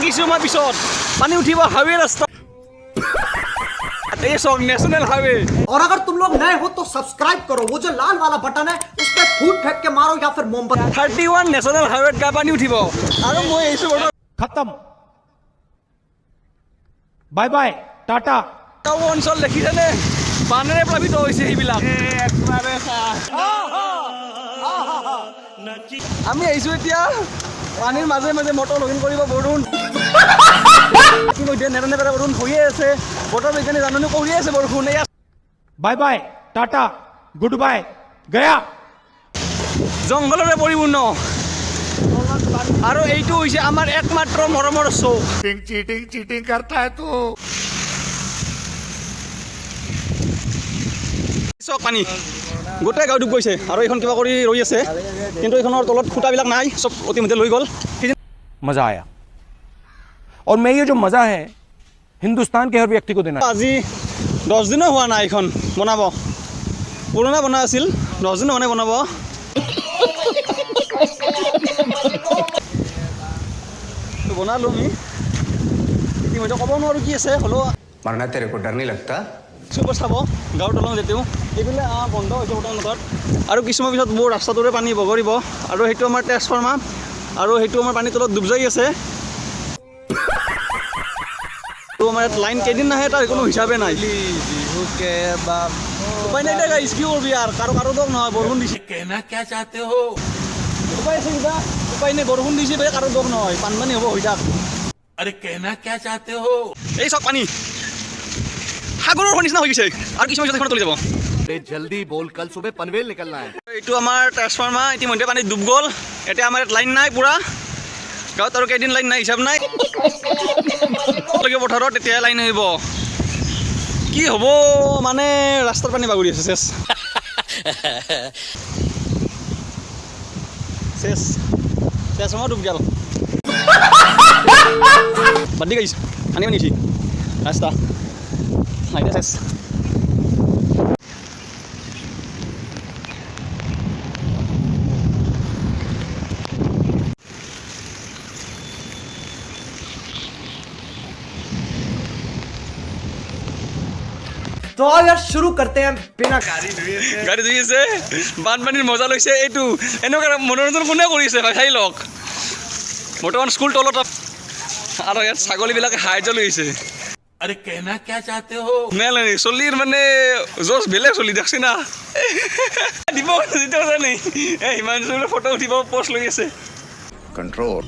কিছুমান পিছত পানী উঠিব হাইৱে ৰাস্তা ये सॉन्ग नेशनल हाईवे। और अगर तुम लोग नए हो तो सब्सक्राइब करो, वो जो लाल वाला बटन है उस पर फूट फेंक के मारो या फिर मोमबत्ती। 31 नेशनल हाईवे का पानी उठिब और मैं ऐसे बोलो खत्म बाय बाय टाटा। गाँव অঞ্চল দেখিছেনে বানেৰে প্লাবিত হৈছে এইবিলাক আমি আহিছো এতিয়া পানীৰ মাজে মাজে মটৰ লগিন কৰিব বৰুণ ইতিমধ্যে নেৰা নেপেৰা বৰষুণ হৈয়ে আছে বতৰ বিজ্ঞানী জাননী কৰিয়ে আছে বৰষুণ এয়া bye bye tata goodbye गया। জংঘলৰে পৰিপূৰ্ণ আৰু এইটো হৈছে আমাৰ একমাত্ৰ মৰমৰ চৌ। चीटिंग करता है तू। চক পানী গোটেই গাঁও ডুব গৈছে আৰু এইখন কিবা কৰি ৰৈ আছে কিন্তু এইখনৰ তলত খুঁটাবিলাক নাই চব অতিমধ্যে লৈ গ'ল। मजा आया और मैं ये जो मजा है हिंदुस्तान के हर व्यक्ति को देना। আজি 10 দিনো হোৱা নাই এইখন বনাব পুৰণা বনা আছিল 10 দিন মানে বনাব বনালো আমি ইতিমধ্যে ক'ব নোৱাৰো কি আছে হ'লেও मरना तेरे को डर नहीं लगता। চুপ চাব গাঁৱৰ দলং যেতিয়াও এইবিলাক বন্ধ হৈছে বৰ্তমান আৰু কিছুমান পিছত মোৰ ৰাস্তাটোৰে পানী বগৰিব আৰু সেইটো আমাৰ ট্ৰেন্সফৰ্মাৰ আৰু সেইটো আমাৰ পানীৰ তলত ডুব যাই আছে তো আমাৰ ইয়াত লাইন কেইদিন নাহে তাৰ কোনো হিচাপে নাই উপায় নাই দে গাইছ কি কৰবি আৰু কাৰো দক নহয় বৰষুণ দিছে कहना क्या चाहते हो? উপায় আছে কিবা উপায় নাই বৰষুণ দিছে বে কাৰো দক নহয় বানপানী হ'ব হৈ থাক अरे कहना क्या चाहते हो? এই চক পানী সাগৰৰ নিচিনা হৈ গৈছে আৰু কিছুমান পিছত এখন তলি যাব। जल्दी बोल, कल सुबह पनवेल निकलना है। এইটো আমাৰ ট্ৰেন্সফৰ্মাৰ ইতিমধ্যে পানীত ডুব গ'ল এতিয়া আমাৰ ইয়াত লাইন নাই পুৰা গাঁৱত আৰু কেইদিন লাইন নাই হিচাপ নাই পথাৰত তেতিয়া লাইন আহিব কি হ'ব মানে ৰাস্তাৰ পানী বাগৰি আছে চেছ চেছ চেছ মই ডুব গেল বাদ দি গাইছ আনিব নিছি ৰাস্তা নাই দে চেছ। तो यार शुरू करते हैं बिना গাড়ী ধুই আছে বানপানীৰ মজা লৈছে এইটো এনেকুৱা মনোৰঞ্জন কোনে কৰিছে চাই লওক বৰ্তমান স্কুল তলত আৰু ইয়াত ছাগলীবিলাকে সাহাৰ্য লৈছে अरे कहना क्या चाहते हो? মেল চলিৰ মানে জজ বেলেগ চলি দেখছি না দিব জিতছে নেই এই হিমাংশুৰ ফটো উঠিব পষ্ট লৈ আছে कंट्रोल।